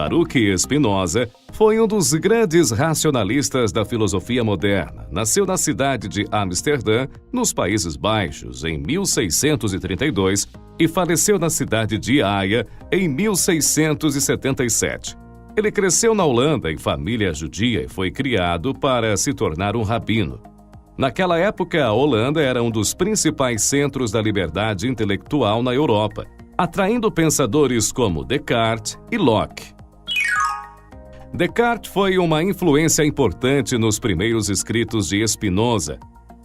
Baruch Spinoza foi um dos grandes racionalistas da filosofia moderna. Nasceu na cidade de Amsterdã, nos Países Baixos, em 1632 e faleceu na cidade de Haia em 1677. Ele cresceu na Holanda em família judia e foi criado para se tornar um rabino. Naquela época, a Holanda era um dos principais centros da liberdade intelectual na Europa, atraindo pensadores como Descartes e Locke. Descartes foi uma influência importante nos primeiros escritos de Spinoza.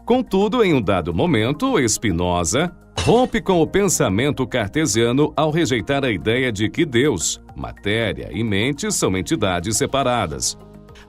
Contudo, em um dado momento, Spinoza rompe com o pensamento cartesiano ao rejeitar a ideia de que Deus, matéria e mente são entidades separadas.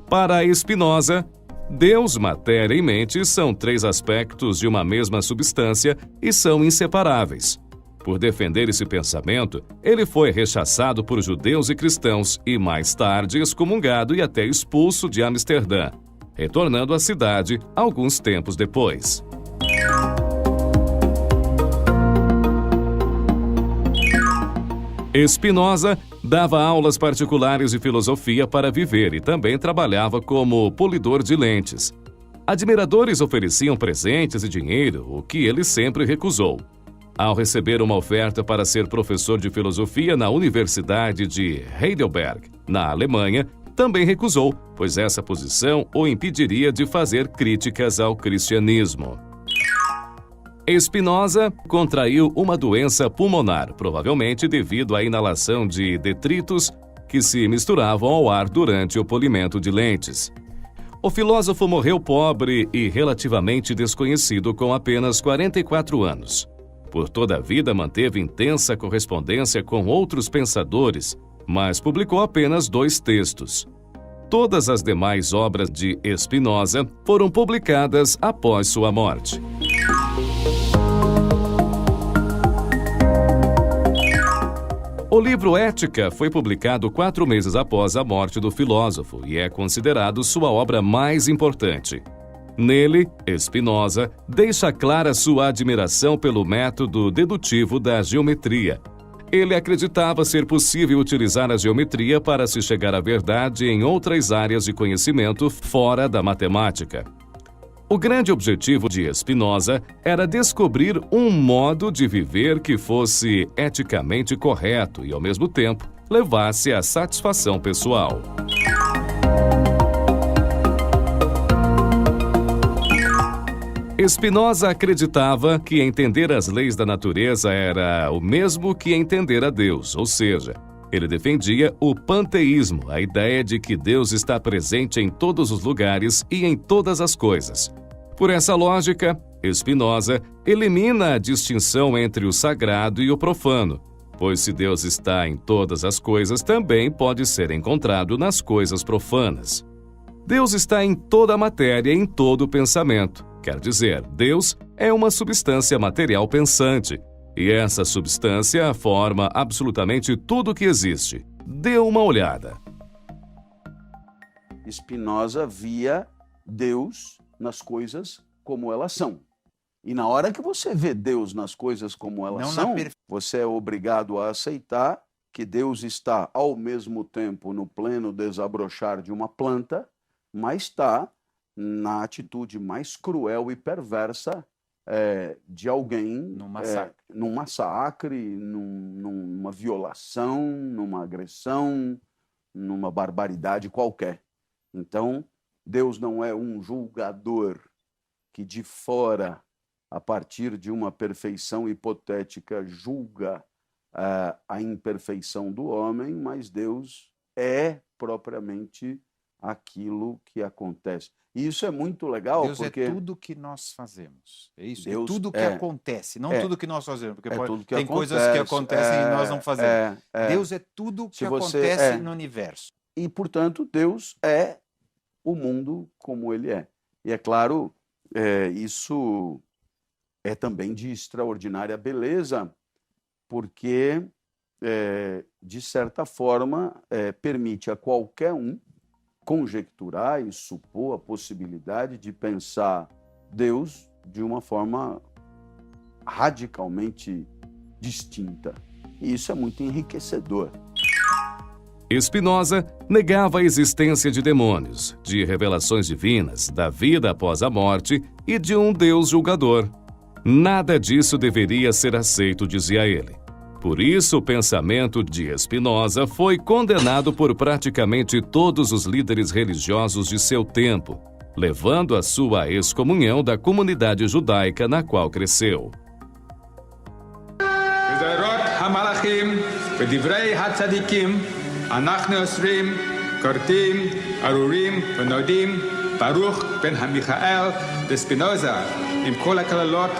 Para Spinoza, Deus, matéria e mente são três aspectos de uma mesma substância e são inseparáveis. Por defender esse pensamento, ele foi rechaçado por judeus e cristãos e mais tarde excomungado e até expulso de Amsterdã, retornando à cidade alguns tempos depois. Spinoza dava aulas particulares de filosofia para viver e também trabalhava como polidor de lentes. Admiradores ofereciam presentes e dinheiro, o que ele sempre recusou. Ao receber uma oferta para ser professor de filosofia na Universidade de Heidelberg, na Alemanha, também recusou, pois essa posição o impediria de fazer críticas ao cristianismo. Spinoza contraiu uma doença pulmonar, provavelmente devido à inalação de detritos que se misturavam ao ar durante o polimento de lentes. O filósofo morreu pobre e relativamente desconhecido com apenas 44 anos. Por toda a vida manteve intensa correspondência com outros pensadores, mas publicou apenas 2 textos. Todas as demais obras de Spinoza foram publicadas após sua morte. O livro Ética foi publicado 4 meses após a morte do filósofo e é considerado sua obra mais importante. Nele, Spinoza deixa clara sua admiração pelo método dedutivo da geometria. Ele acreditava ser possível utilizar a geometria para se chegar à verdade em outras áreas de conhecimento fora da matemática. O grande objetivo de Spinoza era descobrir um modo de viver que fosse eticamente correto e, ao mesmo tempo, levasse à satisfação pessoal. Spinoza acreditava que entender as leis da natureza era o mesmo que entender a Deus, ou seja, ele defendia o panteísmo, a ideia de que Deus está presente em todos os lugares e em todas as coisas. Por essa lógica, Spinoza elimina a distinção entre o sagrado e o profano, pois se Deus está em todas as coisas, também pode ser encontrado nas coisas profanas. Deus está em toda a matéria e em todo o pensamento. Quer dizer, Deus é uma substância material pensante, e essa substância forma absolutamente tudo o que existe. Dê uma olhada. Spinoza via Deus nas coisas como elas são. E na hora que você vê Deus nas coisas como elas são, você é obrigado a aceitar que Deus está ao mesmo tempo no pleno desabrochar de uma planta, mas está na atitude mais cruel e perversa de alguém num massacre, numa violação, numa agressão, numa barbaridade qualquer. Então, Deus não é um julgador que de fora, a partir de uma perfeição hipotética, julga a imperfeição do homem, mas Deus é propriamente aquilo que acontece. E isso é muito legal, Deus porque é tudo que nós fazemos. É isso. Deus é tudo que acontece, não tudo que nós fazemos. Porque tem coisas que acontecem e nós não fazemos. Deus é tudo que acontece no universo. E, portanto, Deus é o mundo como ele é. E, é claro, isso é também de extraordinária beleza, porque, de certa forma, permite a qualquer um conjecturar e supor a possibilidade de pensar Deus de uma forma radicalmente distinta. E isso é muito enriquecedor. Spinoza negava a existência de demônios, de revelações divinas, da vida após a morte e de um Deus julgador. Nada disso deveria ser aceito, dizia ele. Por isso, o pensamento de Spinoza foi condenado por praticamente todos os líderes religiosos de seu tempo, levando à sua excomunhão da comunidade judaica na qual cresceu. Baruch ben Michael de Spinoza, עם כל הכללות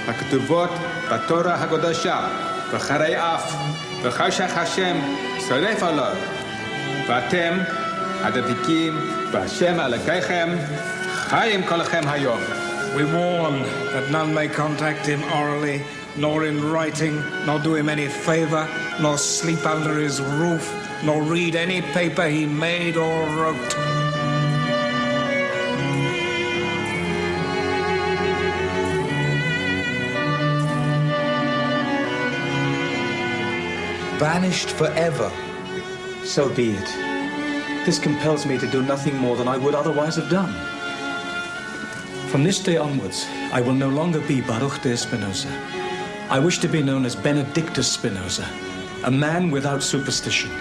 הכתובות בתורה הקדושה, וחרי אף, וחשך השם שורף עליו, ואתם הדבקים בהשם אלוקיכם, חיים כולכם היום. We warn that none may contact him orally, nor in writing, nor do him any favor, nor sleep under his roof, nor read any paper he made or wrote. Banished forever, so be it. This compels me to do nothing more than I would otherwise have done. From this day onwards, I will no longer be Baruch de Spinoza. I wish to be known as Benedictus Spinoza, a man without superstition.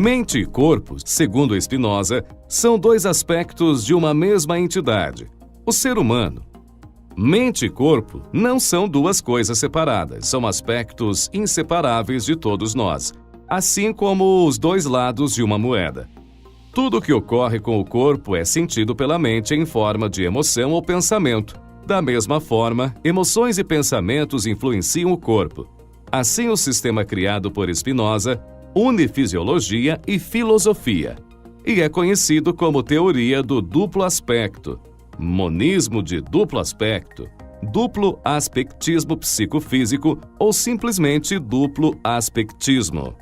Mente e corpo, segundo Spinoza, são dois aspectos de uma mesma entidade. O ser humano. Mente e corpo não são duas coisas separadas, são aspectos inseparáveis de todos nós, assim como os dois lados de uma moeda. Tudo o que ocorre com o corpo é sentido pela mente em forma de emoção ou pensamento. Da mesma forma, emoções e pensamentos influenciam o corpo. Assim, o sistema criado por Spinoza une fisiologia e filosofia, e é conhecido como teoria do duplo aspecto, monismo de duplo aspecto, duplo aspectismo psicofísico ou simplesmente duplo aspectismo.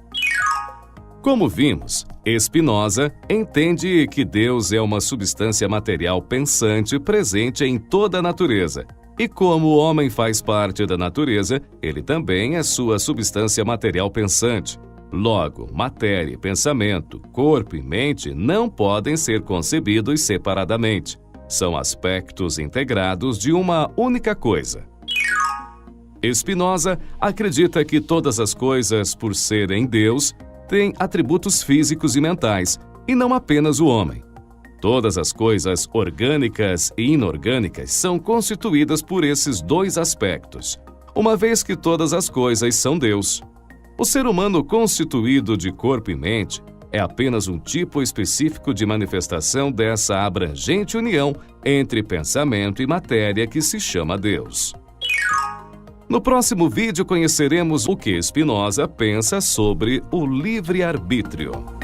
Como vimos, Spinoza entende que Deus é uma substância material pensante presente em toda a natureza, e como o homem faz parte da natureza, ele também é sua substância material pensante. Logo, matéria, pensamento, corpo e mente não podem ser concebidos separadamente. São aspectos integrados de uma única coisa. Spinoza acredita que todas as coisas, por serem Deus, têm atributos físicos e mentais, e não apenas o homem. Todas as coisas orgânicas e inorgânicas são constituídas por esses dois aspectos, uma vez que todas as coisas são Deus. O ser humano constituído de corpo e mente é apenas um tipo específico de manifestação dessa abrangente união entre pensamento e matéria que se chama Deus. No próximo vídeo conheceremos o que Spinoza pensa sobre o livre-arbítrio.